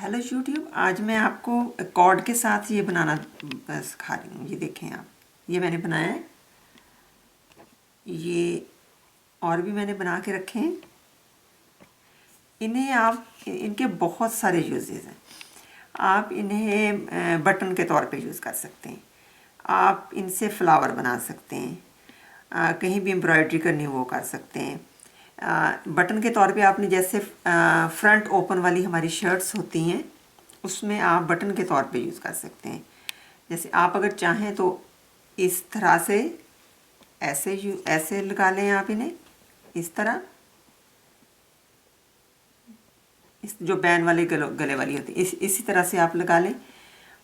Hello YouTube. आज मैं आपको कॉर्ड के साथ ये बनाना सिखा रही हूँ। ये देखें आप, ये मैंने बनाया है। ये और भी मैंने बना के रखे हैं। इन्हें आप, इनके बहुत सारे यूजेस हैं। आप इन्हें बटन के तौर पे यूज़ कर सकते हैं। आप इनसे फ्लावर बना सकते हैं। कहीं भी एम्ब्रॉयडरी करनी वो कर सकते हैं। बटन के तौर पे आपने जैसे फ्रंट ओपन वाली हमारी शर्ट्स होती हैं, उसमें आप बटन के तौर पे यूज़ कर सकते हैं। जैसे आप अगर चाहें तो इस तरह से ऐसे लगा लें आप इन्हें, इस तरह, इस जो बैन वाले गले वाली होती है इसी तरह से आप लगा लें।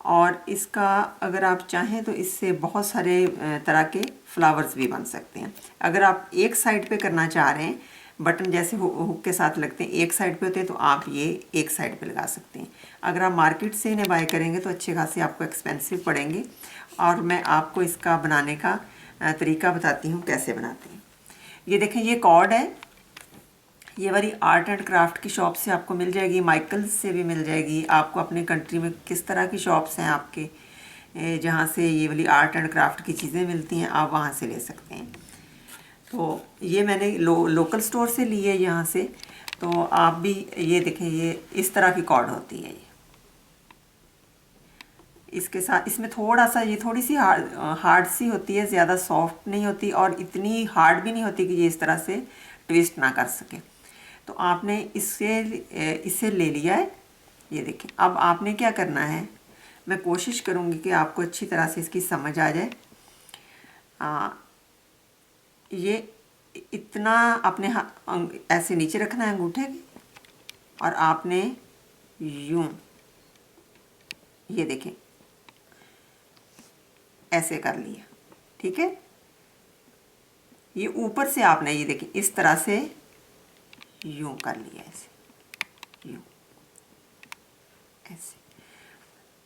और इसका अगर आप चाहें तो इससे बहुत सारे तरह के फ्लावर्स भी बन सकते हैं। अगर आप एक साइड पे करना चाह रहे हैं, बटन जैसे हुक के साथ लगते हैं एक साइड पे होते हैं, तो आप ये एक साइड पे लगा सकते हैं। अगर आप मार्केट से इन्हें बाय करेंगे तो अच्छे खासे आपको एक्सपेंसिव पड़ेंगे। और मैं आपको इसका बनाने का तरीका बताती हूँ कैसे बनाते हैं। ये देखें, ये कॉर्ड है। ये वाली आर्ट एंड क्राफ्ट की शॉप से आपको मिल जाएगी, माइकल्स से भी मिल जाएगी। आपको अपने कंट्री में किस तरह की शॉप्स हैं आपके जहाँ से ये वाली आर्ट एंड क्राफ्ट की चीज़ें मिलती हैं, आप वहाँ से ले सकते हैं। तो ये मैंने लोकल स्टोर से ली है यहाँ से। तो आप भी ये देखें, ये इस तरह की कॉर्ड होती है। ये इसके साथ इसमें थोड़ा सा, ये थोड़ी सी हार्ड सी होती है, ज़्यादा सॉफ्ट नहीं होती और इतनी हार्ड भी नहीं होती कि ये इस तरह से ट्विस्ट ना कर सके। तो आपने इससे ले लिया है। ये देखें, अब आपने क्या करना है, मैं कोशिश करूँगी कि आपको अच्छी तरह से इसकी समझ आ जाए। ये इतना आपने ऐसे नीचे रखना है अंगूठे के, और आपने यूं, ये देखें, ऐसे कर लिया। ठीक है, ये ऊपर से आपने, ये देखें, इस तरह से यूं कर लिया, ऐसे यूं, ऐसे।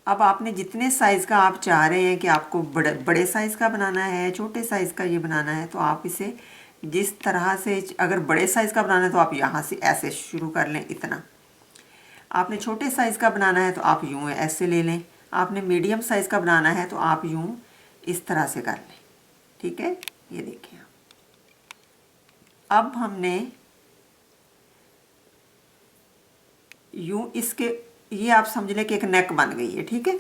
अब आपने जितने साइज़ का आप चाह रहे हैं कि आपको बड़े साइज़ का बनाना है, छोटे साइज़ का ये बनाना है, तो आप इसे जिस तरह से, अगर बड़े साइज़ का बनाना है तो आप यहाँ से ऐसे शुरू कर लें, इतना। आपने छोटे साइज़ का बनाना है तो आप यूँ ऐसे ले लें। आपने मीडियम साइज़ का बनाना है तो आप यूँ इस तरह से कर लें। ठीक है, ये देखिए। अब हमने यूँ इसके, ये आप समझ लें कि एक नेक बन गई है। ठीक है,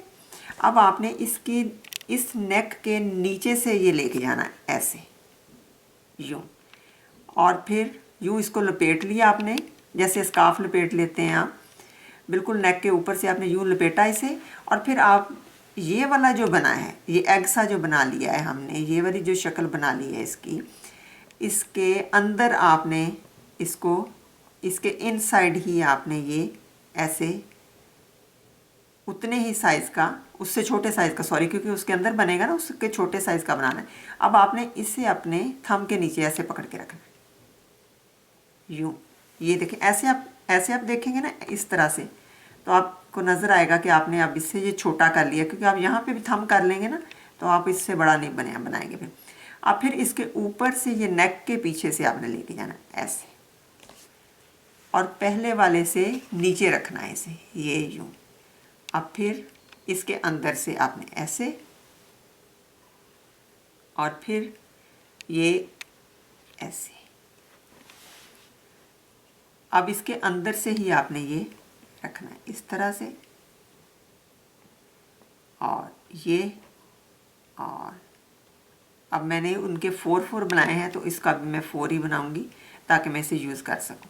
अब आपने इसकी, इस नेक के नीचे से ये लेके जाना है, ऐसे यूँ, और फिर यूँ इसको लपेट लिया आपने, जैसे स्कार्फ लपेट लेते हैं आप। बिल्कुल नेक के ऊपर से आपने यूँ लपेटा इसे, और फिर आप ये वाला जो बना है, ये एग सा जो बना लिया है हमने, ये वाली जो शक्ल बना ली है इसकी, इसके अंदर आपने इसको, इसके इनसाइड ही आपने ये ऐसे उतने ही साइज़ का, उससे छोटे साइज़ का, सॉरी, क्योंकि उसके अंदर बनेगा ना, उसके छोटे साइज़ का बनाना है। अब आपने इसे अपने थंब के नीचे ऐसे पकड़ के रखना है, यूँ। ये देखें, ऐसे आप देखेंगे ना इस तरह से, तो आपको नज़र आएगा कि आपने अब इससे ये छोटा कर लिया, क्योंकि आप यहाँ पे भी थंब कर लेंगे ना तो आप इससे बड़ा नहीं बनाएंगे। फिर आप फिर इसके ऊपर से ये नेक के पीछे से आपने लेके जाना ऐसे, और पहले वाले से नीचे रखना है इसे, ये यूँ। अब फिर इसके अंदर से आपने ऐसे, और फिर ये ऐसे। अब इसके अंदर से ही आपने ये रखना है इस तरह से, और ये, और अब मैंने उनके 4 बनाए हैं तो इसका भी मैं 4 ही बनाऊंगी ताकि मैं इसे यूज़ कर सकूं।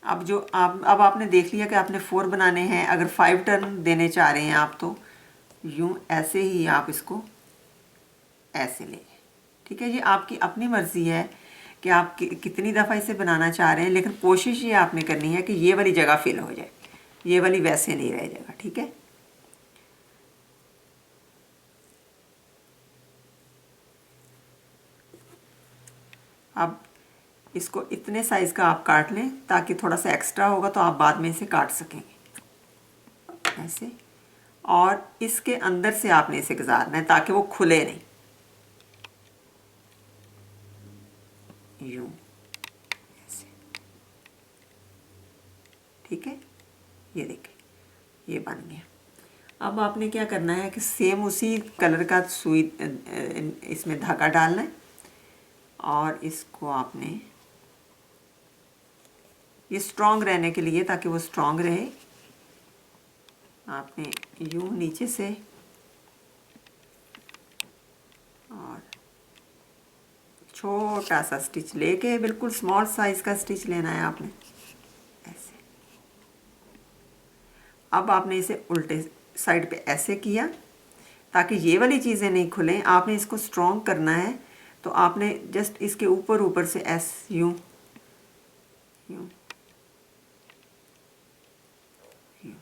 अब आपने देख लिया कि आपने 4 बनाने हैं। अगर 5 टर्न देने चाह रहे हैं आप, तो यूं ऐसे ही आप इसको ऐसे लें। ठीक है, ये आपकी अपनी मर्ज़ी है कि आप कितनी दफ़ा इसे बनाना चाह रहे हैं, लेकिन कोशिश ये आपने करनी है कि ये वाली जगह फिल हो जाए, ये वाली वैसे नहीं रह जाएगा। ठीक है, अब इसको इतने साइज़ का आप काट लें ताकि थोड़ा सा एक्स्ट्रा होगा तो आप बाद में इसे काट सकेंगे ऐसे। और इसके अंदर से आपने इसे गुजारना है ताकि वो खुले नहीं, यूं ऐसे। ठीक है, ये देखिए ये बन गया। अब आपने क्या करना है कि सेम उसी कलर का सुई इसमें धागा डालना है और इसको आपने ये स्ट्रॉन्ग रहने के लिए, ताकि वो स्ट्रॉन्ग रहे, आपने यूं नीचे से और छोटा सा स्टिच लेके, बिल्कुल स्मॉल साइज का स्टिच लेना है आपने ऐसे। अब आपने इसे उल्टे साइड पे ऐसे किया ताकि ये वाली चीज़ें नहीं खुलें। आपने इसको स्ट्रॉन्ग करना है तो आपने जस्ट इसके ऊपर ऊपर से ऐसे यूं यूं यूं,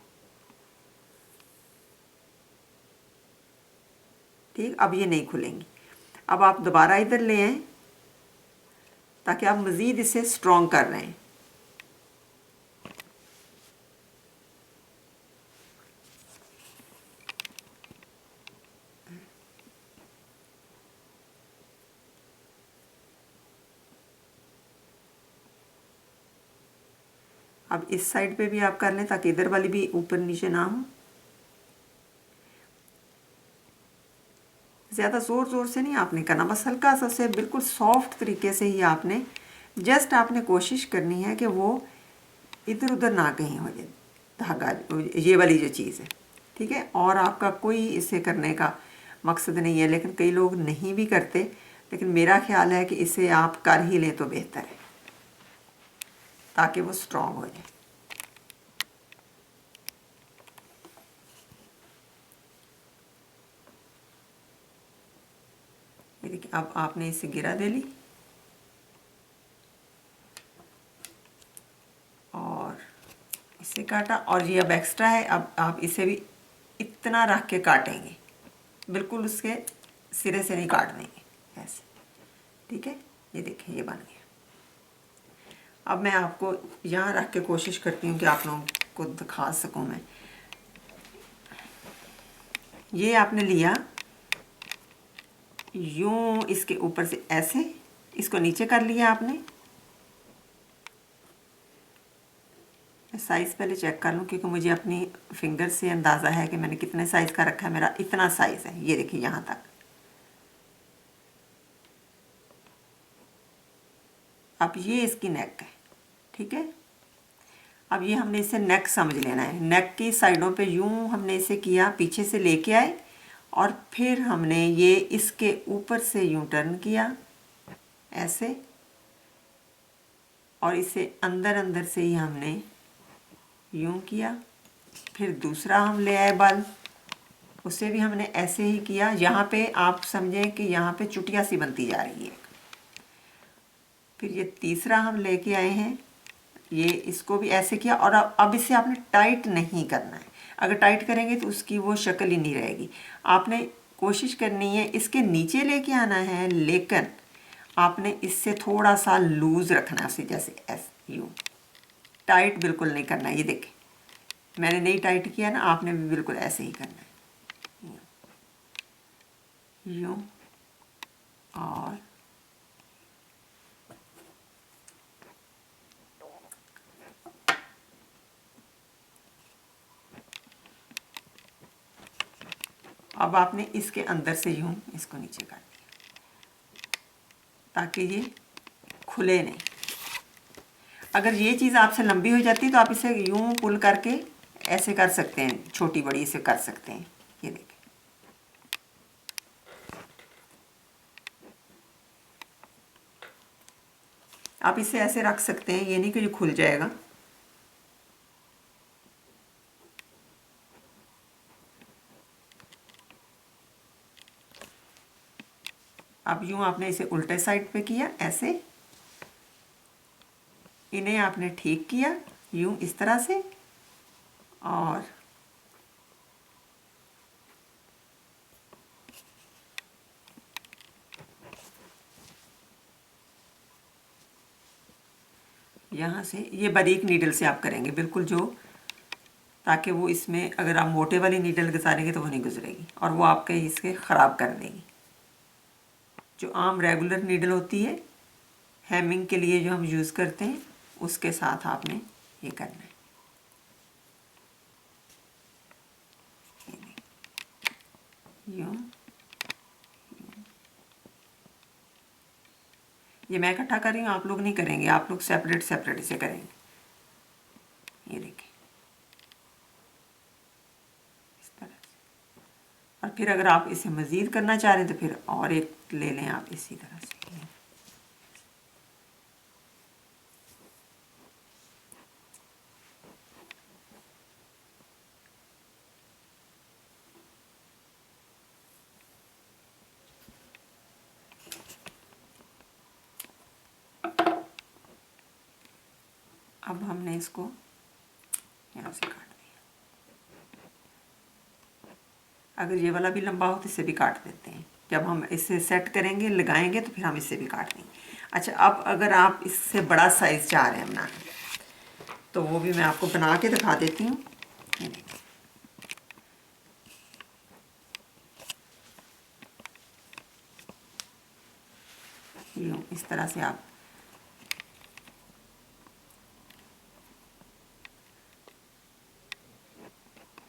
ठीक। अब ये नहीं खुलेंगी। अब आप दोबारा इधर ले आएं ताकि आप मज़ीद इसे स्ट्रॉन्ग कर रहे हैं। अब इस साइड पे भी आप कर लें ताकि इधर वाली भी ऊपर नीचे ना हो। ज़्यादा ज़ोर ज़ोर से नहीं आपने करना, बस हल्का सा से बिल्कुल सॉफ्ट तरीके से ही आपने जस्ट आपने कोशिश करनी है कि वो इधर उधर ना कहीं हो जाए धागा, ये वाली जो चीज़ है, ठीक है। और आपका कोई इसे करने का मकसद नहीं है, लेकिन कई लोग नहीं भी करते, लेकिन मेरा ख्याल है कि इसे आप कर ही लें तो बेहतर है ताकि वो स्ट्रॉन्ग हो जाए। ये देखिए अब आपने इसे गिरा दे ली और इसे काटा, और ये अब एक्स्ट्रा है। अब आप इसे भी इतना रख के काटेंगे, बिल्कुल उसके सिरे से नहीं काट देंगे ऐसे, ठीक है। ये देखिए ये बन गया। अब मैं आपको यहाँ रख के कोशिश करती हूँ कि आप लोगों को दिखा सकूँ मैं। ये आपने लिया यूं इसके ऊपर से ऐसे, इसको नीचे कर लिया आपने। साइज़ पहले चेक कर लूँ क्योंकि मुझे अपनी फिंगर से अंदाज़ा है कि मैंने कितने साइज़ का रखा है। मेरा इतना साइज़ है, ये देखिए यहाँ तक। अब ये इसकी नेक है, ठीक है। अब ये हमने इसे नेक समझ लेना है। नेक की साइडों पे यूं हमने इसे किया, पीछे से लेके आए और फिर हमने ये इसके ऊपर से यूं टर्न किया ऐसे, और इसे अंदर अंदर से ही हमने यूं किया। फिर दूसरा हम ले आए बल, उसे भी हमने ऐसे ही किया। यहाँ पे आप समझें कि यहाँ पे चुटिया सी बनती जा रही है। फिर ये तीसरा हम लेके आए हैं, ये इसको भी ऐसे किया। और अब इसे आपने टाइट नहीं करना है, अगर टाइट करेंगे तो उसकी वो शक्ल ही नहीं रहेगी। आपने कोशिश करनी है इसके नीचे लेके आना है, लेकिन आपने इससे थोड़ा सा लूज़ रखना है, उसे जैसे ऐसे यूँ, टाइट बिल्कुल नहीं करना है। ये देखें मैंने नहीं टाइट किया ना, आपने भी बिल्कुल ऐसे ही करना है यूँ। और अब आपने इसके अंदर से यूँ इसको नीचे कर दिया ताकि ये खुले नहीं। अगर ये चीज़ आपसे लंबी हो जाती तो आप इसे यूँ पुल करके ऐसे कर सकते हैं, छोटी बड़ी इसे कर सकते हैं। ये देखें आप इसे ऐसे रख सकते हैं, ये नहीं कि ये खुल जाएगा। अब यूँ आपने इसे उल्टे साइड पे किया ऐसे, इन्हें आपने ठीक किया यूँ इस तरह से, और यहाँ से ये बारीक नीडल से आप करेंगे बिल्कुल, जो ताकि वो इसमें अगर आप मोटे वाली नीडल गुजारेंगे तो वो नहीं गुजरेगी और वो आपके इसके ख़राब कर देगी। जो आम रेगुलर नीडल होती है हेमिंग के लिए जो हम यूज़ करते हैं, उसके साथ आपने ये करना है। यूँ, ये मैं इकट्ठा कर रही हूँ, आप लोग नहीं करेंगे, आप लोग सेपरेट सेपरेट इसे करेंगे। ये देखिए इस तरह से। और फिर अगर आप इसे मज़ीद करना चाह रहे हैं तो फिर और एक ले लें आप इसी तरह से। अब हमने इसको यहाँ से काट दिया। अगर ये वाला भी लंबा हो तो इसे भी काट देते हैं। जब हम इसे सेट करेंगे, लगाएंगे, तो फिर हम इसे भी काट देंगे। अच्छा, अब अगर आप इससे बड़ा साइज़ चाह रहे हैं बनाना, तो वो भी मैं आपको बना के दिखा देती हूँ। ये देखिए, यूँ इस तरह से आप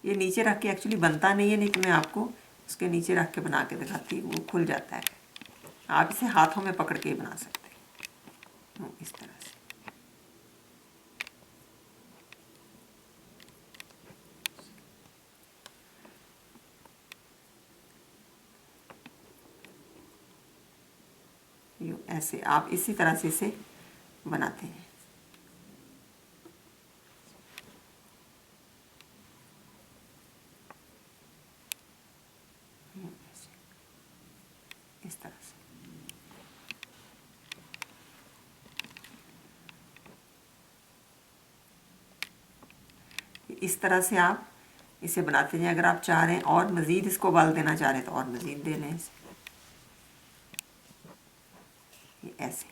ये नीचे रख के एक्चुअली बनता नहीं है, नहीं तो मैं आपको उसके नीचे रख के बना के दिखाती हूँ, वो खुल जाता है। आप इसे हाथों में पकड़ के ही बना सकते हैं इस तरह से। यूँ ऐसे आप इसी तरह से इसे बनाते हैं। इस तरह से इस तरह से आप इसे बनाते हैं। अगर आप चाह रहे हैं और मज़ीद इसको उबाल देना चाह रहे हैं तो और मज़ीद दे लें इसे। ऐसे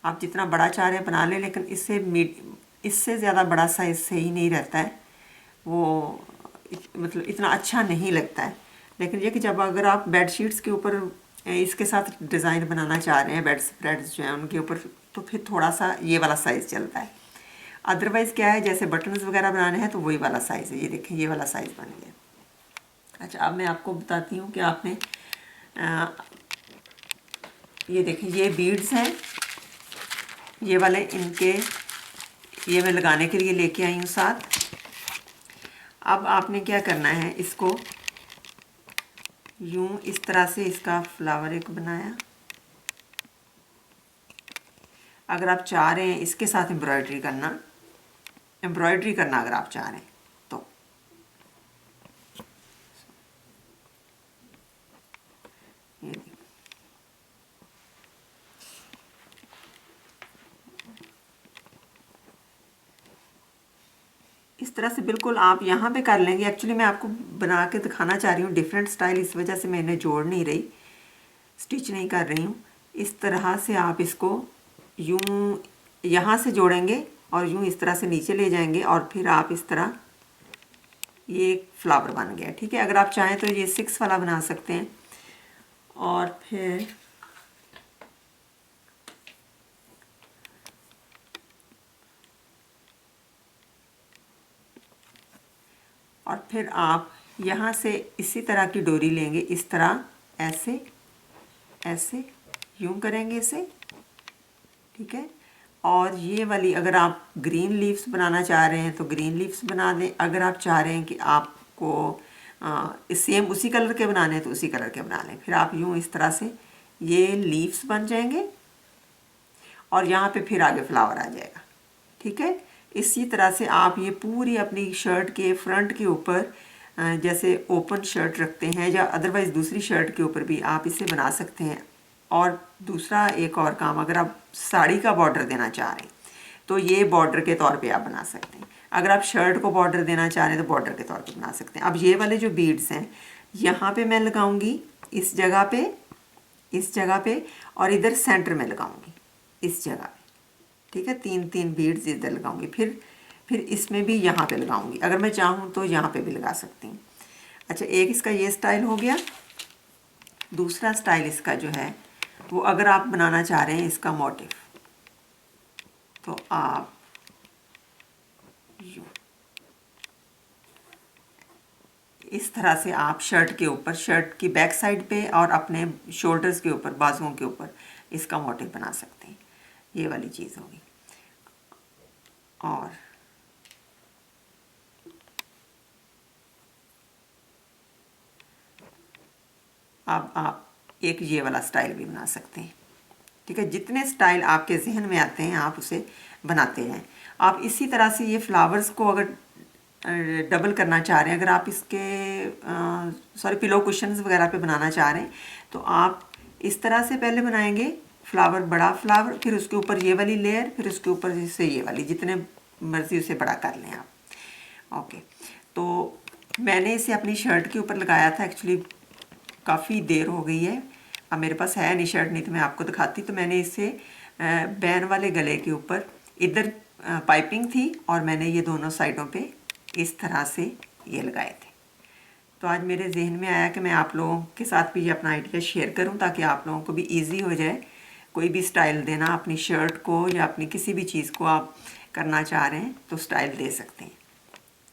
आप जितना बड़ा चाह रहे हैं बना लें, लेकिन इससे ज़्यादा बड़ा साइज सही नहीं रहता है, वो मतलब इतना अच्छा नहीं लगता है। लेकिन ये कि जब अगर आप बेड शीट्स के ऊपर इसके साथ डिज़ाइन बनाना चाह रहे हैं, बेड स्प्रेड्स जो हैं उनके ऊपर, तो फिर थोड़ा सा ये वाला साइज़ चलता है। अदरवाइज़ क्या है, जैसे बटन्स वगैरह बनाने हैं तो वही वाला साइज़ है। ये देखें, ये वाला साइज़ बन गया। अच्छा, अब मैं आपको बताती हूँ कि आपने ये देखें, ये बीड्स हैं ये वाले, इनके ये मैं लगाने के लिए लेके आई हूँ साथ। अब आपने क्या करना है, इसको यूँ इस तरह से इसका फ्लावर एक बनाया। अगर आप चाह रहे हैं इसके साथ एम्ब्रॉयडरी करना अगर आप चाह रहे हैं तो ये देखिए, इस तरह से बिल्कुल आप यहाँ पे कर लेंगे। एक्चुअली मैं आपको बना के दिखाना चाह रही हूँ डिफरेंट स्टाइल, इस वजह से मैंने जोड़ नहीं रही, स्टिच नहीं कर रही हूँ। इस तरह से आप इसको यूँ यहाँ से जोड़ेंगे और यूँ इस तरह से नीचे ले जाएंगे और फिर आप इस तरह, ये एक फ्लावर बन गया। ठीक है, अगर आप चाहें तो ये 6 वाला बना सकते हैं। और फिर आप यहाँ से इसी तरह की डोरी लेंगे, इस तरह ऐसे ऐसे यूँ करेंगे इसे। ठीक है, और ये वाली अगर आप ग्रीन लीव्स बनाना चाह रहे हैं तो ग्रीन लीव्स बना दें। अगर आप चाह रहे हैं कि आपको सेम उसी कलर के बनाने हैं तो उसी कलर के बना लें। फिर आप यूँ इस तरह से ये लीव्स बन जाएंगे और यहाँ पे फिर आगे फ्लावर आ जाएगा। ठीक है, इसी तरह से आप ये पूरी अपनी शर्ट के फ्रंट के ऊपर जैसे ओपन शर्ट रखते हैं या अदरवाइज़ दूसरी शर्ट के ऊपर भी आप इसे बना सकते हैं। और दूसरा एक और काम, अगर आप साड़ी का बॉर्डर देना चाह रहे हैं तो ये बॉर्डर के तौर पे आप बना सकते हैं। अगर आप शर्ट को बॉर्डर देना चाह रहे हैं तो बॉर्डर के तौर पे बना सकते हैं। अब ये वाले जो बीड्स हैं यहाँ पे मैं लगाऊंगी, इस जगह पे और इधर सेंटर में लगाऊंगी इस जगह पे। ठीक है, 3 बीड्स इधर लगाऊंगी, फिर इसमें भी यहाँ पे लगाऊंगी। अगर मैं चाहूँ तो यहाँ पे भी लगा सकती हूँ। अच्छा, एक इसका ये स्टाइल हो गया। दूसरा स्टाइल इसका जो है वो, अगर आप बनाना चाह रहे हैं इसका मोटिव, तो आप यूँ इस तरह से आप शर्ट के ऊपर, शर्ट की बैक साइड पे और अपने शोल्डर्स के ऊपर, बाजुओं के ऊपर इसका मोटिव बना सकते हैं। ये वाली चीज़ होगी। और अब आप एक ये वाला स्टाइल भी बना सकते हैं। ठीक है, जितने स्टाइल आपके जहन में आते हैं आप उसे बनाते जाएं। आप इसी तरह से ये फ्लावर्स को अगर डबल करना चाह रहे हैं, अगर आप इसके सॉरी पिलो कुशन्स वगैरह पे बनाना चाह रहे हैं, तो आप इस तरह से पहले बनाएंगे फ्लावर, बड़ा फ्लावर, फिर उसके ऊपर ये वाली लेयर, फिर उसके ऊपर जैसे ये वाली, जितने मर्जी उसे बड़ा कर लें आप। ओके, तो मैंने इसे अपनी शर्ट के ऊपर लगाया था। एक्चुअली काफ़ी देर हो गई है, अब मेरे पास है नहीं शर्ट, नहीं तो मैं आपको दिखाती। तो मैंने इसे बैन वाले गले के ऊपर, इधर पाइपिंग थी और मैंने ये दोनों साइडों पे इस तरह से ये लगाए थे। तो आज मेरे जहन में आया कि मैं आप लोगों के साथ भी ये अपना आइडिया शेयर करूं, ताकि आप लोगों को भी इजी हो जाए कोई भी स्टाइल देना अपनी शर्ट को, या अपनी किसी भी चीज़ को आप करना चाह रहे हैं तो स्टाइल दे सकते हैं।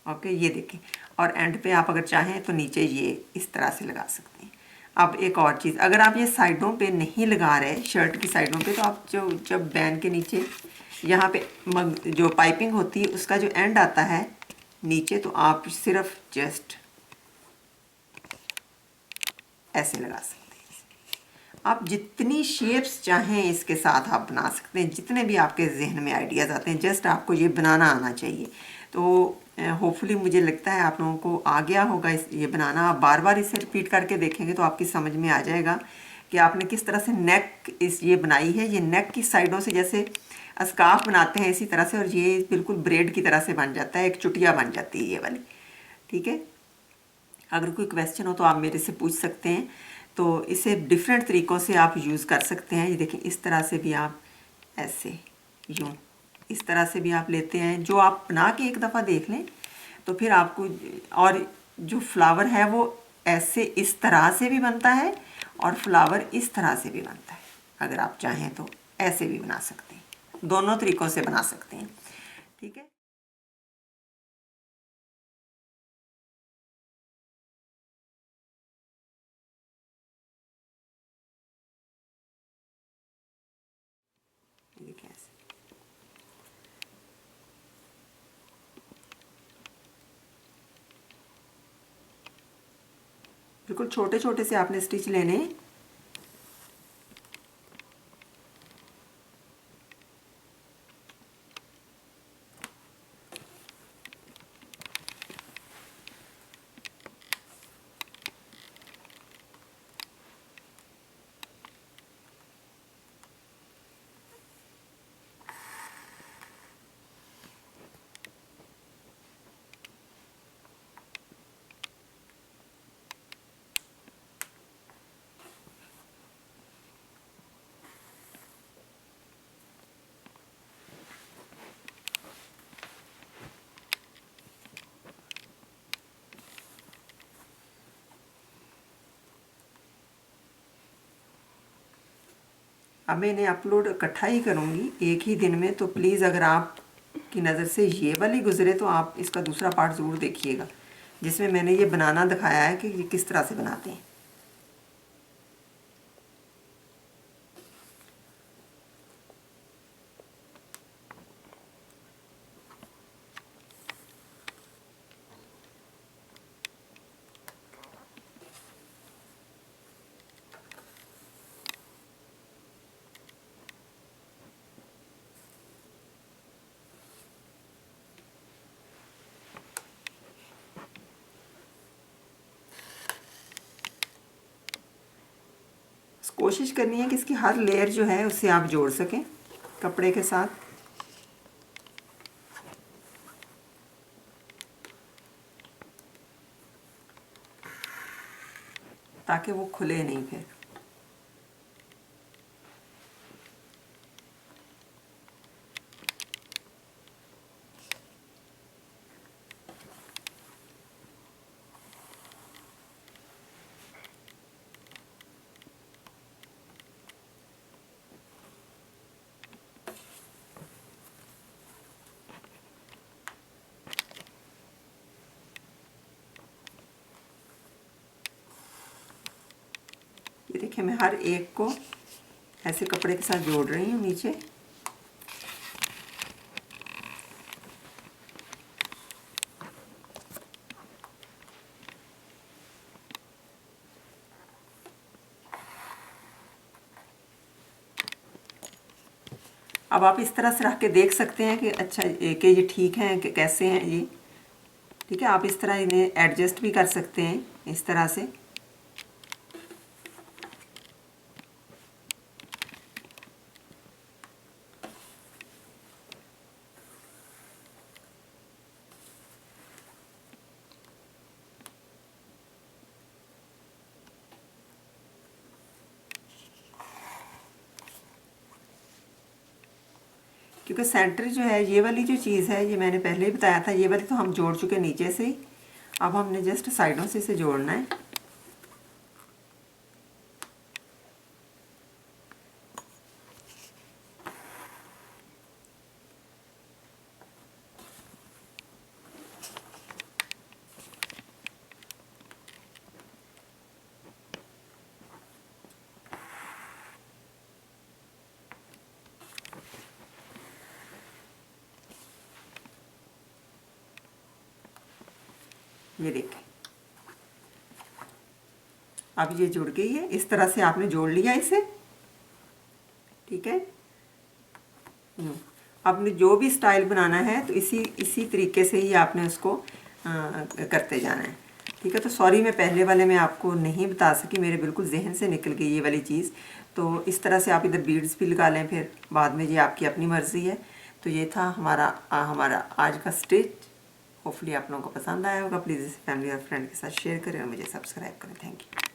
ओके, ये देखें। और एंड पे आप अगर चाहें तो नीचे ये इस तरह से लगा सकते हैं। अब एक और चीज़, अगर आप ये साइडों पे नहीं लगा रहे, शर्ट की साइडों पे, तो आप जब बैन के नीचे यहाँ पे जो पाइपिंग होती है उसका जो एंड आता है नीचे, तो आप सिर्फ जस्ट ऐसे लगा सकते हैं। आप जितनी शेप्स चाहें इसके साथ आप बना सकते हैं, जितने भी आपके जहन में आइडियाज़ आते हैं, जस्ट आपको ये बनाना आना चाहिए। तो होपफुली मुझे लगता है आप लोगों को आ गया होगा ये बनाना। आप बार बार इसे रिपीट करके देखेंगे तो आपकी समझ में आ जाएगा कि आपने किस तरह से नेक ये बनाई है। ये नेक की साइडों से जैसे स्कार्फ बनाते हैं इसी तरह से, और ये बिल्कुल ब्रेड की तरह से बन जाता है, एक चुटिया बन जाती है ये वाली। ठीक है, अगर कोई क्वेश्चन हो तो आप मेरे से पूछ सकते हैं। तो इसे डिफरेंट तरीक़ों से आप यूज़ कर सकते हैं। ये देखें, इस तरह से भी आप ऐसे यूँ, इस तरह से भी आप लेते हैं। जो आप बना के एक दफ़ा देख लें तो फिर आपको, और जो फ्लावर है वो ऐसे इस तरह से भी बनता है और फ्लावर इस तरह से भी बनता है। अगर आप चाहें तो ऐसे भी बना सकते हैं, दोनों तरीक़ों से बना सकते हैं। ठीक है, देखिए ऐसे बिल्कुल छोटे छोटे से आपने स्टिच लेने हैं। अब मैं इन्हें अपलोड इकट्ठा ही करूँगी एक ही दिन में। तो प्लीज़ अगर आप की नज़र से ये वाली गुजरे तो आप इसका दूसरा पार्ट ज़रूर देखिएगा, जिसमें मैंने ये बनाना दिखाया है कि ये किस तरह से बनाते हैं। कोशिश करनी है कि इसकी हर लेयर जो है उससे आप जोड़ सकें कपड़े के साथ, ताकि वो खुले नहीं फिर। देखिए मैं हर एक को ऐसे कपड़े के साथ जोड़ रही हूँ नीचे। अब आप इस तरह से रख के देख सकते हैं कि अच्छा कि ये ठीक है कि कैसे हैं ये। ठीक है, आप इस तरह इन्हें एडजस्ट भी कर सकते हैं इस तरह से। क्योंकि सेंटर जो है, ये वाली जो चीज़ है, ये मैंने पहले ही बताया था, ये वाली तो हम जोड़ चुके नीचे से ही। अब हमने जस्ट साइडों से इसे जोड़ना है। ये देखें, अब ये जुड़ गई है। इस तरह से आपने जोड़ लिया इसे। ठीक है, आपने जो भी स्टाइल बनाना है तो इसी तरीके से ही आपने उसको करते जाना है। ठीक है, तो सॉरी मैं पहले वाले में आपको नहीं बता सकी, मेरे बिल्कुल जहन से निकल गई ये वाली चीज़। तो इस तरह से आप इधर बीड्स भी लगा लें, फिर बाद में ये आपकी अपनी मर्ज़ी है। तो ये था हमारा आज का स्टिच। होपफुली आप लोगों को पसंद आया होगा। प्लीज़ इसे फैमिली और फ्रेंड के साथ शेयर करें और मुझे सब्सक्राइब करें। Thank you.